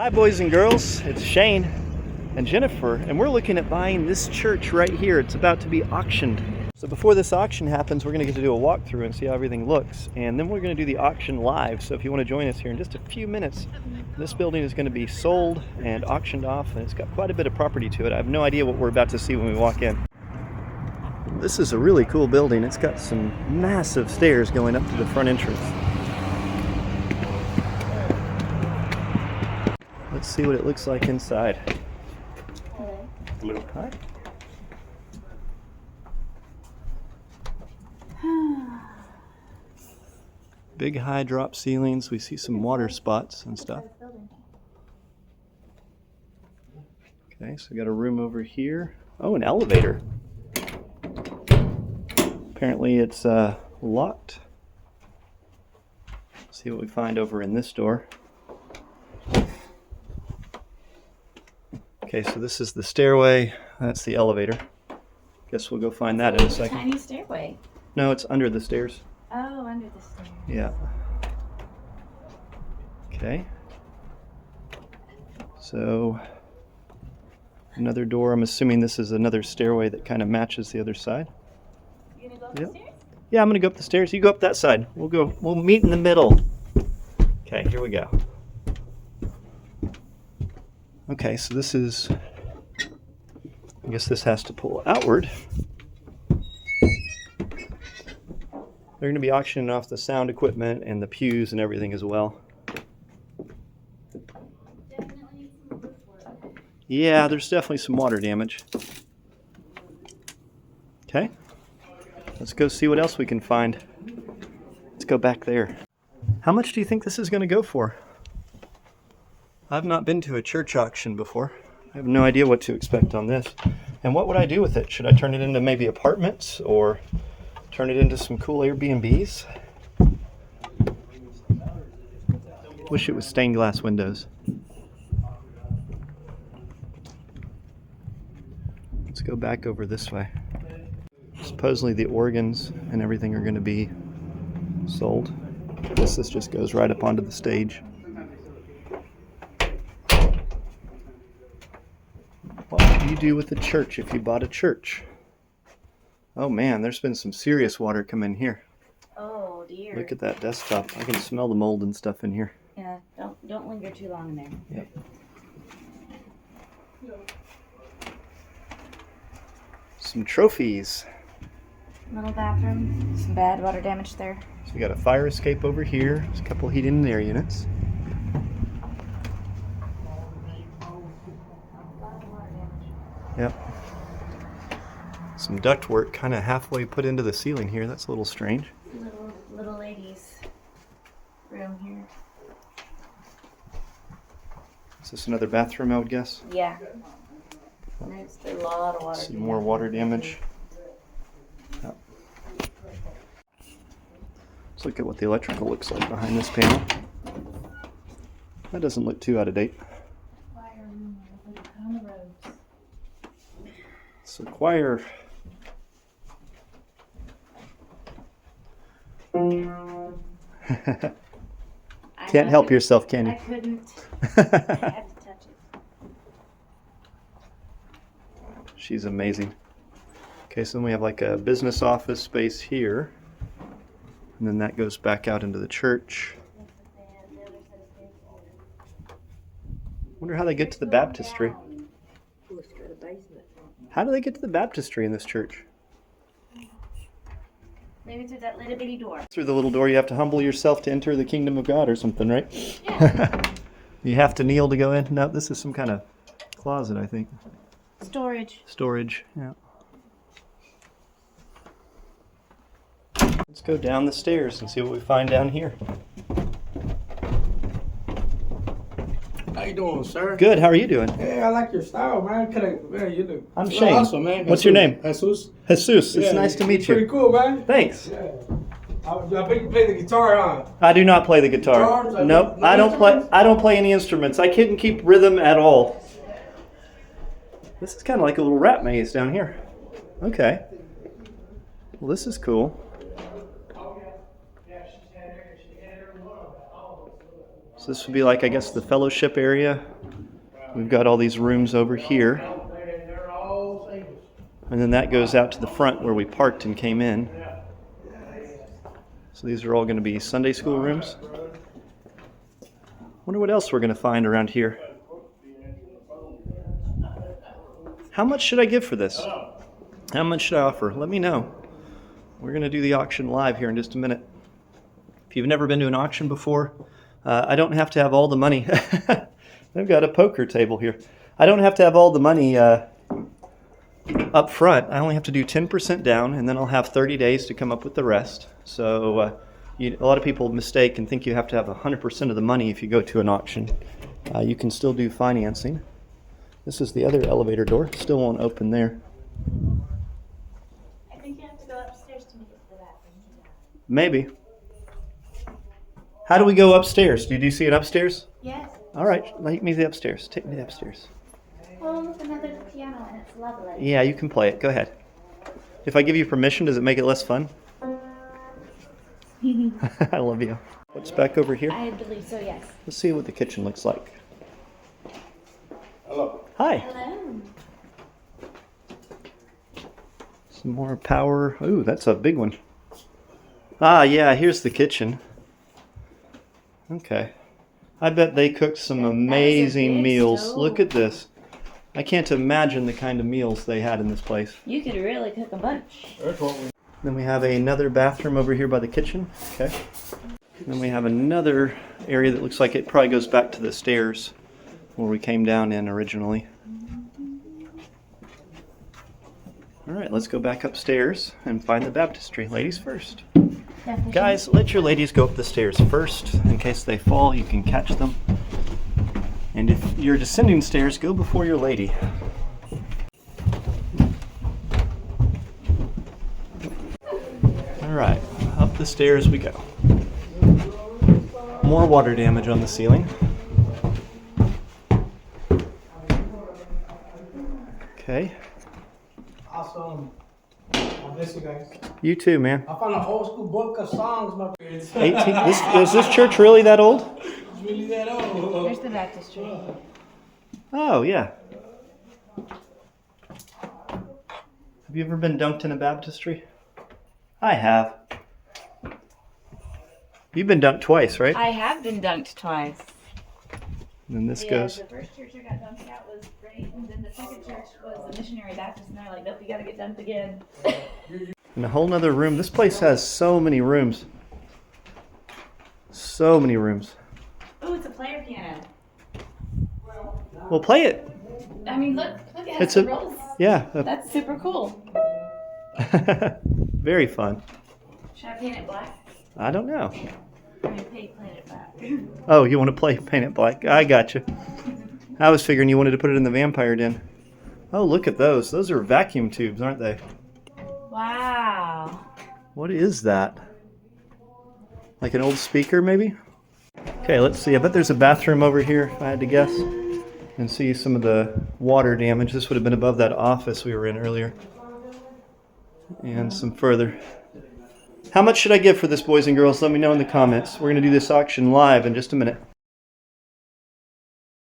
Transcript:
Hi boys and girls, it's Shane and Jennifer, and we're looking at buying this church right here. It's about to be auctioned. So before this auction happens, we're going to get to do a walkthrough and see how everything looks, and then we're going to do the auction live. So if you want to join us here in just a few minutes, this building is going to be sold and auctioned off, and it's got quite a bit of property to it. I have no idea what we're about to see when we walk in. This is a really cool building. It's got some massive stairs going up to the front entrance. Let's see what it looks like inside. Hello. Hi. Big high drop ceilings. We see some water spots and stuff. Okay, so we got a room over here. Oh, an elevator. Apparently it's locked. Let's see what we find over in this door. Okay, so this is the stairway. That's the elevator. Guess we'll go find that in a second. Tiny stairway. No, it's under the stairs. Oh, under the stairs. Yeah. Okay. So another door. I'm assuming this is another stairway that kind of matches the other side. You gonna go up the stairs? Yeah, I'm gonna go up the stairs. You go up that side. We'll meet in the middle. Okay, here we go. Okay, so this is, I guess this has to pull outward. They're going to be auctioning off the sound equipment and the pews and everything as well. Definitely need some roof work. Yeah, there's definitely some water damage. Okay, let's go see what else we can find. Let's go back there. How much do you think this is going to go for? I've not been to a church auction before. I have no idea what to expect on this. And what would I do with it? Should I turn it into maybe apartments or turn it into some cool Airbnbs? Wish it was stained glass windows. Let's go back over this way. Supposedly the organs and everything are going to be sold. I guess this just goes right up onto the stage. What would you do with a church if you bought a church? Oh man, there's been some serious water come in here. Oh dear. Look at that desktop. I can smell the mold and stuff in here. Yeah, don't linger too long in there. Yep. Some trophies. Little bathroom. Some bad water damage there. So we got a fire escape over here. There's a couple heating and air units. Yep. Some ductwork kind of halfway put into the ceiling here. That's a little strange. Little lady's room here. Is this another bathroom, I would guess? Yeah. There's a lot of water. See more water damage. Yep. Let's look at what the electrical looks like behind this panel. That doesn't look too out of date. So choir. Can't help yourself, can you? I couldn't. I had to touch it. She's amazing. Okay, so then we have like a business office space here. And then that goes back out into the church. Wonder how they get to the baptistry. How do they get to the baptistry in this church? Maybe through that little bitty door. Through the little door, you have to humble yourself to enter the kingdom of God or something, right? Yeah. You have to kneel to go in? No, this is some kind of closet, I think. Storage. Storage, yeah. Let's go down the stairs and see what we find down here. How you doing, sir? Good, how are you doing? Hey, I like your style, man. Man, you do. I'm Shane. Awesome, man. What's your name? Jesus. Jesus, it's Yeah, nice to meet Pretty you. cool, man. Thanks. Yeah. I bet you play the guitar, huh? I do not play the guitar. Guitars? Nope, No I don't play. instruments? I don't play any instruments. I couldn't keep rhythm at all. This is kind of like a little rat maze down here. Okay. Well, this is cool. So this would be like, I guess, the fellowship area. We've got all these rooms over here. And then that goes out to the front where we parked and came in. So these are all going to be Sunday school rooms. Wonder what else we're going to find around here. How much should I give for this? How much should I offer? Let me know. We're going to do the auction live here in just a minute. If you've never been to an auction before, I don't have to have all the money. I've got a poker table here. I don't have to have all the money up front. I only have to do 10% down, and then I'll have 30 days to come up with the rest. So a lot of people mistake and think you have to have 100% of the money if you go to an auction. You can still do financing. This is the other elevator door. Still won't open there. I think you have to go upstairs to make it to the bathroom. Maybe. How do we go upstairs? Do you see it upstairs? Yes. All right, take me to the upstairs. Take me to the upstairs. Oh, look, another piano, and it's lovely. Yeah, you can play it. Go ahead. If I give you permission, does it make it less fun? I love you. What's back over here? I believe so, yes. Let's see what the kitchen looks like. Hello. Hi. Hello. Some more power. Ooh, that's a big one. Ah, yeah, here's the kitchen. Okay. I bet they cooked some amazing big meals. stove. Look at this. I can't imagine the kind of meals they had in this place. You could really cook a bunch. That's what we. Then we have another bathroom over here by the kitchen. Okay. Then we have another area that looks like it probably goes back to the stairs where we came down in originally. All right, let's go back upstairs and find the baptistry. Ladies first. Definitely. Guys, let your ladies go up the stairs first. In case they fall, you can catch them. And if you're descending stairs, go before your lady. All right, up the stairs we go. More water damage on the ceiling. Okay. Awesome. God bless you guys. You too, man. I found an old school book of songs, my friends. 18. Is this church really that old? It's really that old. There's the baptistry. Oh, yeah. Have you ever been dunked in a baptistry? I have. You've been dunked twice, right? I have been dunked twice. And then this goes. The first church I got dunked out was great, and then the second church was a missionary Baptist, and they're like, nope, you gotta get dunked again. In a whole nother room. This place has so many rooms. So many rooms. Oh, it's a player piano. Well, play it. I mean, look at It's the a- rolls. Yeah. That's super cool. Very fun. Should I paint it black? I don't know. I mean, paint it black. Oh, you want to play Paint It Black? I got you. I was figuring you wanted to put it in the vampire den. Oh, look at those. Those are vacuum tubes, aren't they? Wow. What is that? Like an old speaker, maybe? Okay, let's see. I bet there's a bathroom over here, if I had to guess. And see some of the water damage. This would have been above that office we were in earlier. And some further. How much should I give for this, boys and girls? Let me know in the comments. We're going to do this auction live in just a minute.